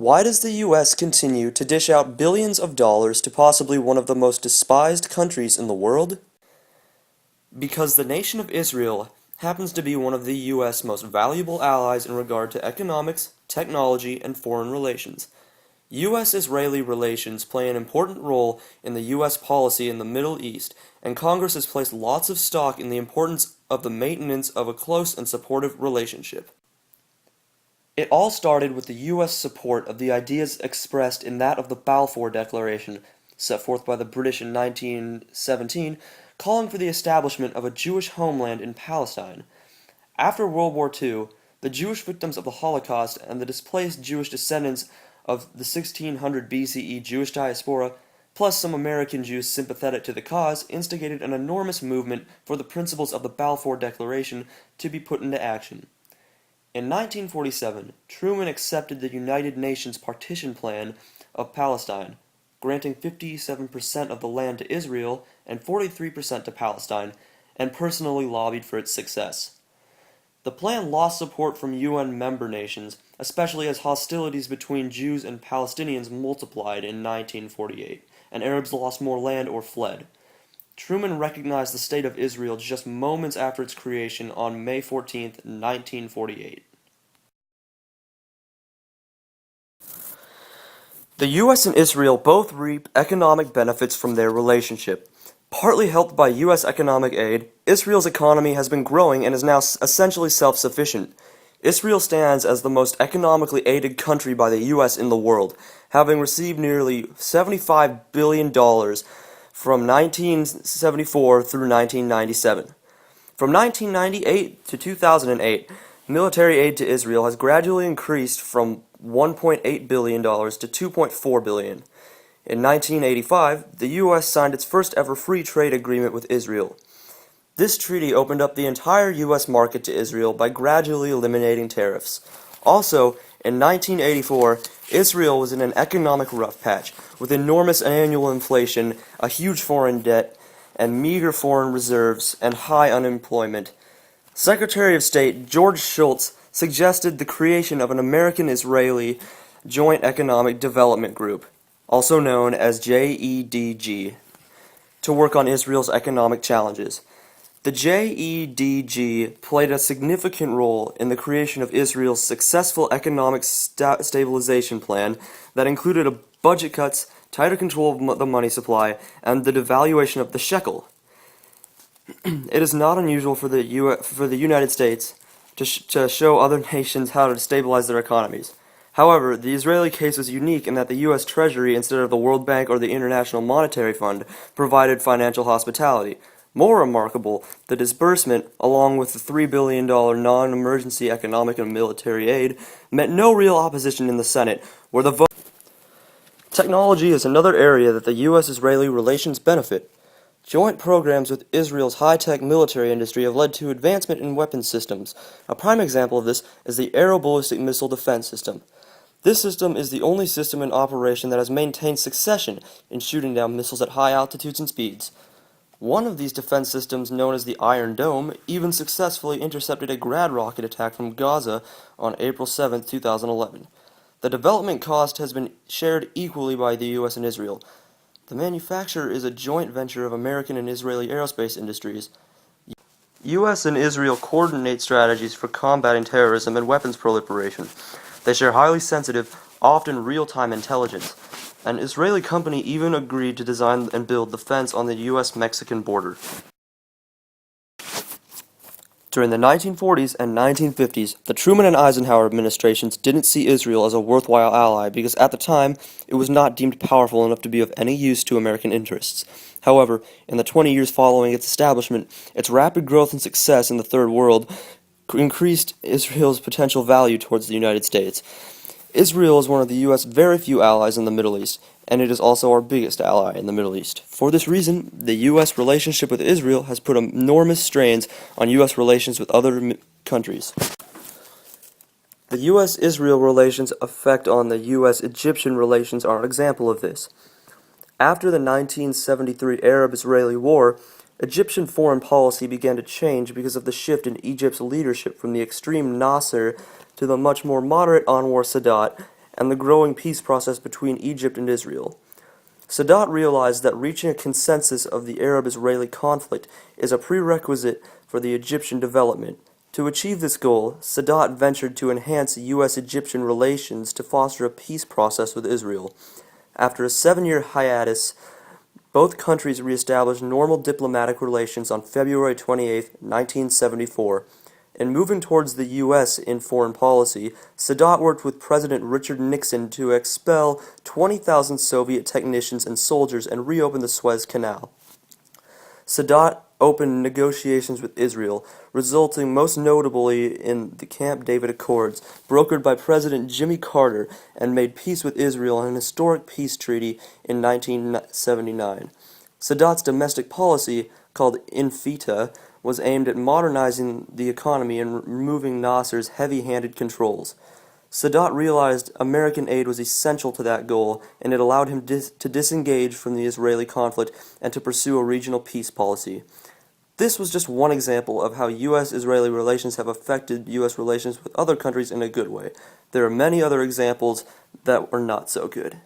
Why does the US continue to dish out billions of dollars to possibly one of the most despised countries in the world? Because the nation of Israel happens to be one of the US most valuable allies in regard to economics, technology, and foreign relations. US-Israeli relations play an important role in the US policy in the Middle East, and Congress has placed lots of stock in the importance of the maintenance of a close and supportive relationship. It all started with the U.S. support of the ideas expressed in that of the Balfour Declaration, set forth by the British in 1917, calling for the establishment of a Jewish homeland in Palestine. After World War II, the Jewish victims of the Holocaust and the displaced Jewish descendants of the 1600 BCE Jewish diaspora, plus some American Jews sympathetic to the cause, instigated an enormous movement for the principles of the Balfour Declaration to be put into action. In 1947, Truman accepted the United Nations partition plan of Palestine, granting 57% of the land to Israel and 43% to Palestine, and personally lobbied for its success. The plan lost support from UN member nations, especially as hostilities between Jews and Palestinians multiplied in 1948, and Arabs lost more land or fled. Truman recognized the State of Israel just moments after its creation on May 14, 1948. The US and Israel both reap economic benefits from their relationship. Partly helped by US economic aid, Israel's economy has been growing and is now essentially self-sufficient. Israel stands as the most economically aided country by the US in the world, having received nearly $75 billion from 1974 through 1997. From 1998 to 2008, military aid to Israel has gradually increased from $1.8 billion to $2.4 billion. In 1985, the U.S. signed its first ever free trade agreement with Israel. This treaty opened up the entire U.S. market to Israel by gradually eliminating tariffs. Also, in 1984, Israel was in an economic rough patch, with enormous annual inflation, a huge foreign debt, and meager foreign reserves, and high unemployment. Secretary of State George Shultz suggested the creation of an American-Israeli Joint Economic Development Group, also known as JEDG, to work on Israel's economic challenges. The JEDG played a significant role in the creation of Israel's successful economic stabilization plan that included budget cuts, tighter control of the money supply, and the devaluation of the shekel. It is not unusual for the United States to show other nations how to stabilize their economies. However, the Israeli case was unique in that the U.S. Treasury, instead of the World Bank or the International Monetary Fund, provided financial hospitality. More remarkable, the disbursement, along with the $3 billion non-emergency economic and military aid, met no real opposition in the Senate, where the vote. Technology is another area that the U.S.-Israeli relations benefit. Joint programs with Israel's high-tech military industry have led to advancement in weapons systems. A prime example of this is the Aero-Ballistic Missile Defense System. This system is the only system in operation that has maintained succession in shooting down missiles at high altitudes and speeds. One of these defense systems, known as the Iron Dome, even successfully intercepted a Grad rocket attack from Gaza on April 7, 2011. The development cost has been shared equally by the U.S. and Israel. The manufacture is a joint venture of American and Israeli aerospace industries. U.S. and Israel coordinate strategies for combating terrorism and weapons proliferation. They share highly sensitive, often real-time intelligence. An Israeli company even agreed to design and build the fence on the U.S.-Mexican border. During the 1940s and 1950s, the Truman and Eisenhower administrations didn't see Israel as a worthwhile ally because at the time, it was not deemed powerful enough to be of any use to American interests. However, in the 20 years following its establishment, its rapid growth and success in the Third World increased Israel's potential value towards the United States. Israel is one of the U.S. very few allies in the Middle East, and it is also our biggest ally in the Middle East. For this reason, the U.S. relationship with Israel has put enormous strains on U.S. relations with other countries. The U.S.-Israel relations' effect on the U.S.-Egyptian relations are an example of this. After the 1973 Arab-Israeli War, Egyptian foreign policy began to change because of the shift in Egypt's leadership from the extreme Nasser to the much more moderate Anwar Sadat and the growing peace process between Egypt and Israel. Sadat realized that reaching a consensus of the Arab-Israeli conflict is a prerequisite for the Egyptian development. To achieve this goal, Sadat ventured to enhance U.S.-Egyptian relations to foster a peace process with Israel. After a 7-year hiatus, both countries reestablished normal diplomatic relations on February 28, 1974. In moving towards the U.S. in foreign policy, Sadat worked with President Richard Nixon to expel 20,000 Soviet technicians and soldiers and reopen the Suez Canal. Sadat opened negotiations with Israel, resulting most notably in the Camp David Accords, brokered by President Jimmy Carter, and made peace with Israel in an historic peace treaty in 1979. Sadat's domestic policy, called Infita, was aimed at modernizing the economy and removing Nasser's heavy-handed controls. Sadat realized American aid was essential to that goal, and it allowed him to disengage from the Israeli conflict and to pursue a regional peace policy. This was just one example of how U.S.-Israeli relations have affected U.S. relations with other countries in a good way. There are many other examples that were not so good.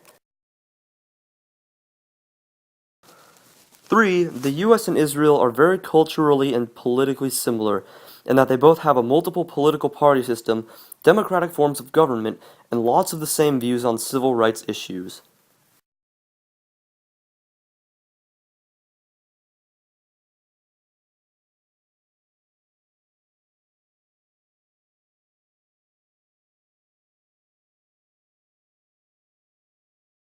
3. The U.S. and Israel are very culturally and politically similar, in that they both have a multiple political party system, democratic forms of government, and lots of the same views on civil rights issues.